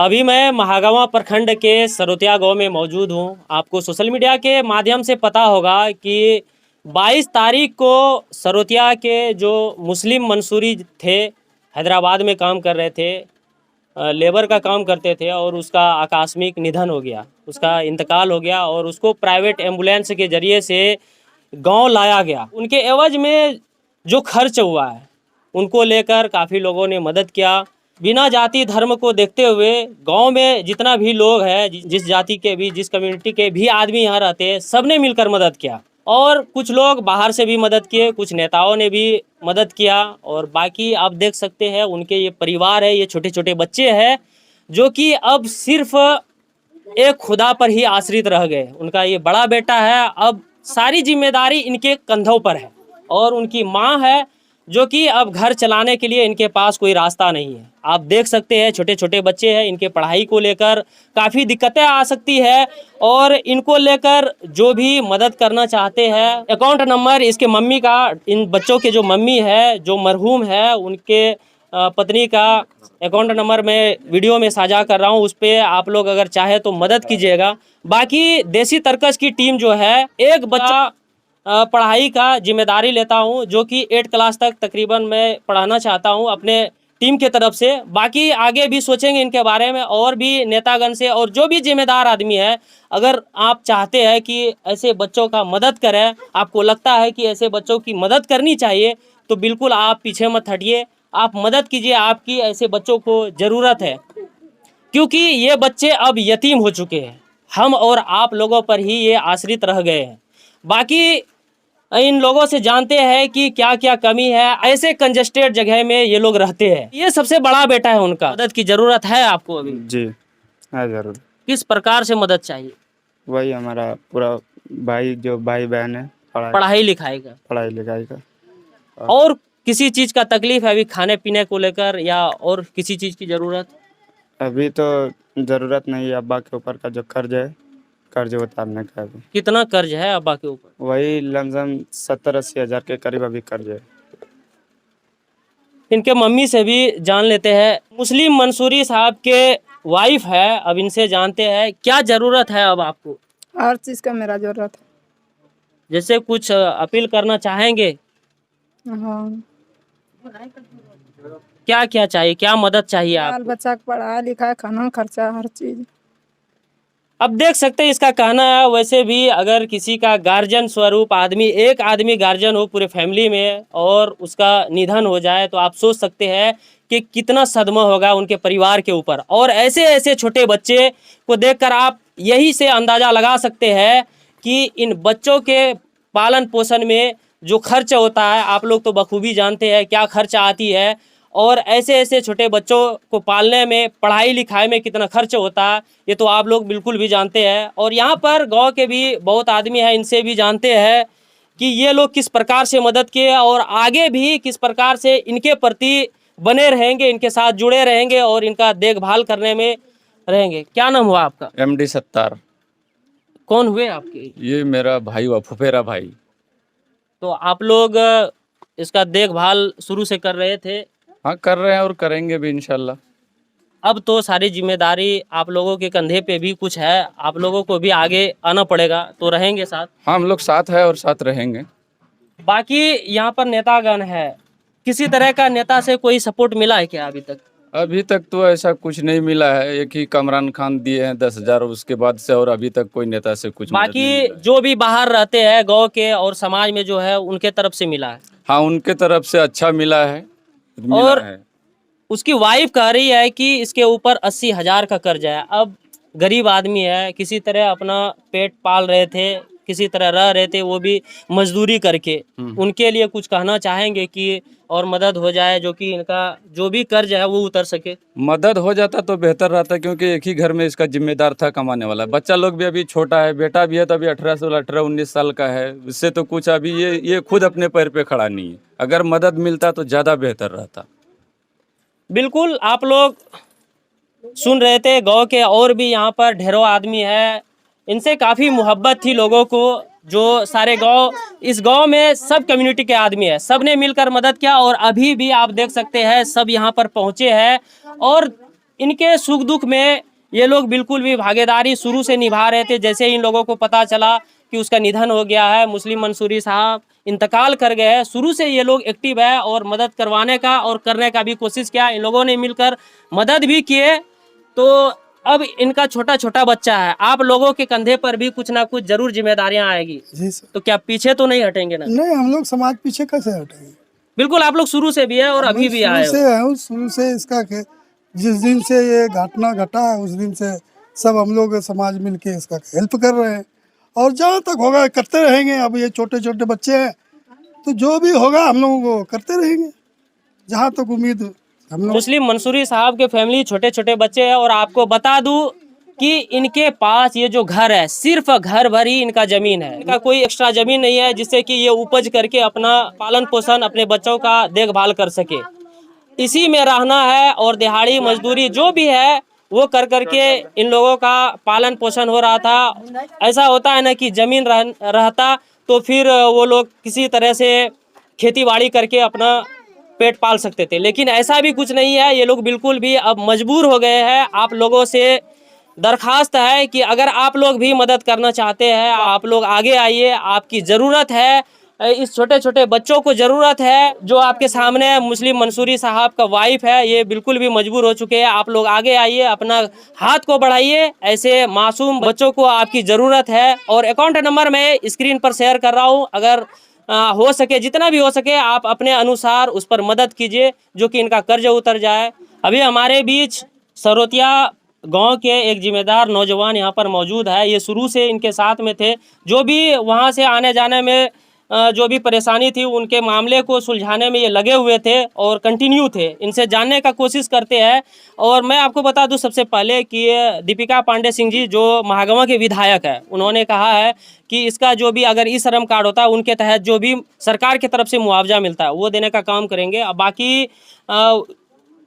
अभी मैं महागामा प्रखंड के सरोतिया गांव में मौजूद हूं। आपको सोशल मीडिया के माध्यम से पता होगा कि 22 तारीख को सरोतिया के जो मुस्लिम मंसूरी थे, हैदराबाद में काम कर रहे थे, लेबर का काम करते थे और उसका आकस्मिक निधन हो गया, उसका इंतकाल हो गया और उसको प्राइवेट एम्बुलेंस के ज़रिए से गांव लाया गया। उनके एवज में जो खर्च हुआ है उनको लेकर काफ़ी लोगों ने मदद किया। बिना जाति धर्म को देखते हुए गांव में जितना भी लोग हैं, जिस जाति के भी, जिस कम्युनिटी के भी आदमी यहाँ रहते हैं, सब ने मिलकर मदद किया। और कुछ लोग बाहर से भी मदद किए, कुछ नेताओं ने भी मदद किया। और बाकी आप देख सकते हैं उनके ये परिवार है, ये छोटे छोटे बच्चे हैं जो कि अब सिर्फ एक खुदा पर ही आश्रित रह गए। उनका ये बड़ा बेटा है, अब सारी जिम्मेदारी इनके कंधों पर है। और उनकी माँ है जो कि अब घर चलाने के लिए इनके पास कोई रास्ता नहीं है। आप देख सकते हैं छोटे छोटे बच्चे हैं, इनके पढ़ाई को लेकर काफ़ी दिक्कतें आ सकती है। और इनको लेकर जो भी मदद करना चाहते हैं, अकाउंट नंबर इसके मम्मी का, इन बच्चों के जो मम्मी है, जो मरहूम है, उनके पत्नी का अकाउंट नंबर मैं वीडियो में साझा कर रहा हूँ। उस पर आप लोग अगर चाहे तो मदद कीजिएगा। बाकी देसी तर्कस की टीम जो है, एक बच्चा पढ़ाई का जिम्मेदारी लेता हूं जो कि 8 क्लास तक तकरीबन मैं पढ़ाना चाहता हूं अपने टीम के तरफ से। बाकी आगे भी सोचेंगे इनके बारे में, और भी नेतागण से, और जो भी जिम्मेदार आदमी है, अगर आप चाहते हैं कि ऐसे बच्चों का मदद करें, आपको लगता है कि ऐसे बच्चों की मदद करनी चाहिए, तो बिल्कुल आप पीछे मत हटिए, आप मदद कीजिए। आपकी ऐसे बच्चों को ज़रूरत है क्योंकि ये बच्चे अब यतीम हो चुके हैं। हम और आप लोगों पर ही ये आश्रित रह गए हैं। बाकी इन लोगों से जानते हैं कि क्या क्या कमी है, ऐसे कंजेस्टेड जगह में ये लोग रहते हैं। ये सबसे बड़ा बेटा है, उनका मदद की जरूरत है आपको अभी? जी है जरूर। किस प्रकार से मदद चाहिए? वही हमारा पूरा भाई, जो भाई बहन है, पढ़ाई लिखाई का, पढ़ाई लिखाई का। और किसी चीज का तकलीफ है अभी, खाने पीने को लेकर, या और किसी चीज की जरूरत? अभी तो जरूरत नहीं है। अब्बा के ऊपर का जो कर्ज है, कर्ज उतारने का अभी। कितना कर्ज है अब्बा के ऊपर? वही लमसम 70-80 हज़ार के करीब अभी कर्ज है। इनके मम्मी से भी जान लेते हैं। मुस्लिम मंसूरी साहब के वाइफ है, अब इनसे जानते हैं क्या जरूरत है अब आपको। हर चीज़ का मेरा जरूरत है। जैसे कुछ अपील करना चाहेंगे? हाँ, क्या क्या चाहिए, क्या मदद चाहिए बाल आपको? बच्चा का पढ़ाई लिखाई, खाना खर्चा, हर चीज़। अब देख सकते हैं इसका कहना है। वैसे भी अगर किसी का गार्जियन स्वरूप आदमी, एक आदमी गार्जियन हो पूरे फैमिली में, और उसका निधन हो जाए, तो आप सोच सकते हैं कि कितना सदमा होगा उनके परिवार के ऊपर। और ऐसे ऐसे छोटे बच्चे को देखकर आप यही से अंदाज़ा लगा सकते हैं कि इन बच्चों के पालन पोषण में जो खर्च होता है, आप लोग तो बखूबी जानते हैं क्या खर्च आती है। और ऐसे ऐसे छोटे बच्चों को पालने में, पढ़ाई लिखाई में कितना खर्च होता है, ये तो आप लोग बिल्कुल भी जानते हैं। और यहाँ पर गांव के भी बहुत आदमी हैं, इनसे भी जानते हैं कि ये लोग किस प्रकार से मदद किए और आगे भी किस प्रकार से इनके प्रति बने रहेंगे, इनके साथ जुड़े रहेंगे और इनका देखभाल करने में रहेंगे। क्या नाम हुआ आपका? MD सत्तार। कौन हुए आपके? ये मेरा भाई हुआ, फुफेरा भाई। तो आप लोग इसका देखभाल शुरू से कर रहे थे? हाँ, कर रहे हैं और करेंगे भी इंशाल्लाह। अब तो सारी जिम्मेदारी आप लोगों के कंधे पे भी कुछ है, आप लोगों को भी आगे आना पड़ेगा, तो रहेंगे साथ? हाँ, हम लोग साथ है और साथ रहेंगे। बाकी यहाँ पर नेतागण है, किसी तरह का नेता से कोई सपोर्ट मिला है क्या अभी तक? अभी तक तो ऐसा कुछ नहीं मिला है। एक ही कमरान खान दिए हैं 10,000, उसके बाद से और अभी तक कोई नेता से कुछ मदद नहीं बाकी मिला है। जो भी बाहर रहते हैं गांव के और समाज में जो है, उनके तरफ से मिला है? हाँ, उनके तरफ से अच्छा मिला है, और है। उसकी वाइफ कह रही है कि इसके ऊपर 80,000 का कर्ज है। अब गरीब आदमी है, किसी तरह अपना पेट पाल रहे थे, किसी तरह रह रहे थे, वो भी मजदूरी करके। उनके लिए कुछ कहना चाहेंगे कि और मदद हो जाए, जो कि इनका जो भी कर्ज है वो उतर सके? मदद हो जाता तो बेहतर रहता, क्योंकि एक ही घर में इसका जिम्मेदार था कमाने वाला। बच्चा लोग भी अभी छोटा है, बेटा भी है तो अभी 18-19 साल का है। उससे तो कुछ अभी ये खुद अपने पैर पे खड़ा नहीं है। अगर मदद मिलता तो ज़्यादा बेहतर रहता। बिल्कुल, आप लोग सुन रहे थे, गांव के और भी यहाँ पर ढेरों आदमी है, इनसे काफ़ी मोहब्बत थी लोगों को। जो सारे गांव, इस गांव में सब कम्युनिटी के आदमी है, सब ने मिलकर मदद किया। और अभी भी आप देख सकते हैं सब यहाँ पर पहुँचे हैं। और इनके सुख दुख में ये लोग बिल्कुल भी भागीदारी शुरू से निभा रहे थे। जैसे इन लोगों को पता चला कि उसका निधन हो गया है, मुस्लिम मंसूरी साहब इंतकाल कर गए हैं, शुरू से ये लोग एक्टिव है और मदद करवाने का और करने का भी कोशिश किया। इन लोगों ने मिलकर मदद भी किए। तो अब इनका छोटा छोटा बच्चा है, आप लोगों के कंधे पर भी कुछ ना कुछ जरूर जिम्मेदारियां आएगी। जी सर। तो क्या पीछे तो नहीं हटेंगे ना? नहीं, हम लोग समाज पीछे कैसे हटेंगे? बिल्कुल, आप लोग शुरू से भी है और अभी भी आए शुरू हो। से है, शुरू से इसका जिस दिन से ये घटना घटा है उस दिन से सब हम लोग समाज मिलके इसका हेल्प कर रहे हैं और जहाँ तक होगा करते रहेंगे। अब ये छोटे छोटे बच्चे हैं तो जो भी होगा हम लोग वो करते रहेंगे जहाँ तक उम्मीद हम लोग। मुस्लिम मंसूरी साहब के फैमिली छोटे छोटे बच्चे हैं और आपको बता दूं कि इनके पास ये जो घर है सिर्फ घर भर ही इनका जमीन है, इनका कोई एक्स्ट्रा जमीन नहीं है जिससे कि ये उपज करके अपना पालन पोषण अपने बच्चों का देखभाल कर सके। इसी में रहना है और दिहाड़ी मजदूरी जो भी है वो कर करके इन लोगों का पालन पोषण हो रहा था। ऐसा होता है ना कि जमीन रहता तो फिर वो लोग किसी तरह से खेती बाड़ी करके अपना पेट पाल सकते थे, लेकिन ऐसा भी कुछ नहीं है। ये लोग बिल्कुल भी अब मजबूर हो गए हैं। आप लोगों से दरखास्त है कि अगर आप लोग भी मदद करना चाहते हैं आप लोग आगे आइए, आपकी ज़रूरत है। इस छोटे छोटे बच्चों को ज़रूरत है। जो आपके सामने मुस्लिम मंसूरी साहब का वाइफ है ये बिल्कुल भी मजबूर हो चुके हैं। आप लोग आगे आइए, अपना हाथ को बढ़ाइए, ऐसे मासूम बच्चों को आपकी ज़रूरत है। और अकाउंट नंबर मैं स्क्रीन पर शेयर कर रहा हूँ, अगर हो सके जितना भी हो सके आप अपने अनुसार उस पर मदद कीजिए जो कि इनका कर्ज उतर जाए। अभी हमारे बीच सरोतिया गांव के एक जिम्मेदार नौजवान यहाँ पर मौजूद है। ये शुरू से इनके साथ में थे, जो भी वहाँ से आने जाने में जो भी परेशानी थी उनके मामले को सुलझाने में ये लगे हुए थे और कंटिन्यू थे। इनसे जानने का कोशिश करते हैं। और मैं आपको बता दूं सबसे पहले कि दीपिका पांडे सिंह जी जो महागामा के विधायक है, उन्होंने कहा है कि इसका जो भी अगर ई श्रम कार्ड होता है उनके तहत जो भी सरकार की तरफ से मुआवजा मिलता है वो देने का काम करेंगे। अब बाकी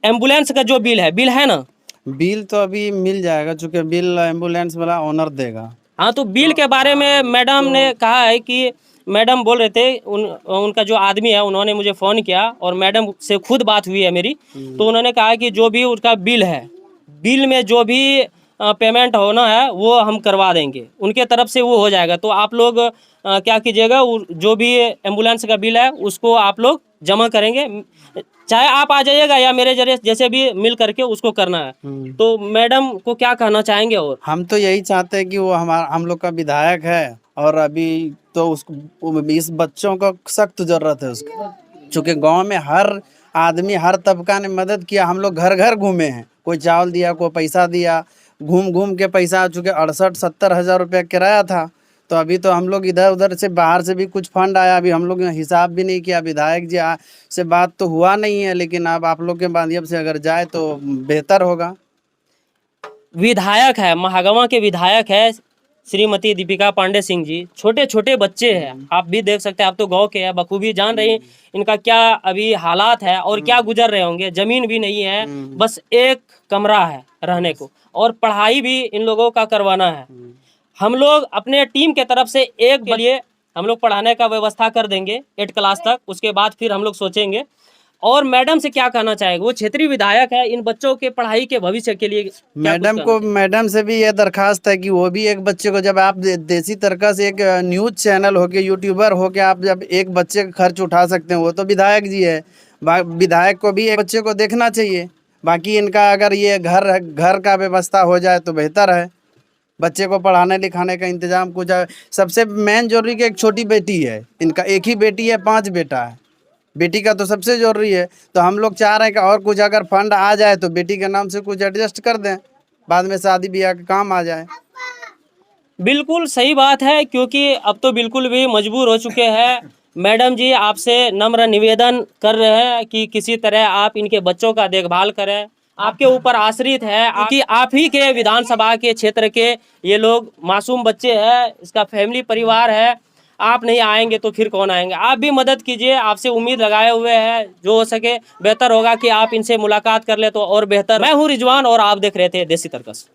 एम्बुलेंस का जो बिल है ना, बिल तो अभी मिल जाएगा चूँकि बिल एम्बुलेंस वाला ओनर देगा। हाँ, तो बिल के बारे में मैडम ने कहा है कि मैडम बोल रहे थे उनका जो आदमी है उन्होंने मुझे फ़ोन किया और मैडम से खुद बात हुई है मेरी। तो उन्होंने कहा कि जो भी उनका बिल है, बिल में जो भी पेमेंट होना है वो हम करवा देंगे, उनके तरफ से वो हो जाएगा। तो आप लोग क्या कीजिएगा, जो भी एम्बुलेंस का बिल है उसको आप लोग जमा करेंगे, चाहे आप आ जाइएगा या मेरे जरिए जैसे भी मिल करके उसको करना है। तो मैडम को क्या कहना चाहेंगे? और हम तो यही चाहते हैं कि वो हम लोग का विधायक है और अभी तो उसको इस बच्चों को सख्त जरूरत है उसको, चूँकि गांव में हर आदमी हर तबका ने मदद किया। हम लोग घर घर घूमे हैं, कोई चावल दिया, कोई पैसा दिया, घूम घूम के पैसा, चूँकि 68-70 हज़ार रुपया किराया था। तो अभी तो हम लोग इधर उधर से बाहर से भी कुछ फंड आया, अभी हम लोग हिसाब भी नहीं किया। विधायक जी से बात तो हुआ नहीं है, लेकिन अब आप लोग के माध्यम से अगर जाए तो बेहतर होगा। विधायक है, महागामा के विधायक है श्रीमती दीपिका पांडे सिंह जी। छोटे छोटे बच्चे हैं, आप भी देख सकते हैं, आप तो गांव के हैं, बखूबी जान रहे हैं इनका क्या अभी हालात है और क्या गुजर रहे होंगे। जमीन भी नहीं है, बस एक कमरा है रहने को और पढ़ाई भी इन लोगों का करवाना है। हम लोग अपने टीम के तरफ से एक के लिए हम लोग पढ़ाने का व्यवस्था कर देंगे 8 क्लास तक, उसके बाद फिर हम लोग सोचेंगे। और मैडम से क्या कहना चाहेंगे? वो क्षेत्रीय विधायक है, इन बच्चों के पढ़ाई के भविष्य के लिए मैडम से भी ये दरखास्त है कि वो भी एक बच्चे को, जब आप देसी तरीका से एक न्यूज़ चैनल हो के यूट्यूबर हो के आप जब एक बच्चे का खर्च उठा सकते हैं, वो तो विधायक जी है, विधायक को भी एक बच्चे को देखना चाहिए। बाकी इनका अगर ये घर का व्यवस्था हो जाए तो बेहतर है, बच्चे को पढ़ाने लिखाने का इंतजाम कुछ। सबसे मेन जरूरी कि एक छोटी बेटी है, इनका एक ही बेटी है, 5 बेटा है, बेटी का तो सबसे जरूरी है। तो हम लोग चाह रहे हैं कि और कुछ अगर फंड आ जाए तो बेटी के नाम से कुछ एडजस्ट कर दें, बाद में शादी ब्याह का काम आ जाए। बिल्कुल सही बात है, क्योंकि अब तो बिल्कुल भी मजबूर हो चुके हैं। मैडम जी आपसे नम्र निवेदन कर रहे हैं कि किसी तरह आप इनके बच्चों का देखभाल करें, आपके ऊपर आश्रित है कि आप ही के विधानसभा के क्षेत्र के ये लोग मासूम बच्चे हैं, इसका फैमिली परिवार है। आप नहीं आएंगे तो फिर कौन आएंगे? आप भी मदद कीजिए, आपसे उम्मीद लगाए हुए हैं, जो हो सके बेहतर होगा कि आप इनसे मुलाकात कर ले तो और बेहतर। मैं हूँ रिजवान और आप देख रहे थे देसी तर्कस।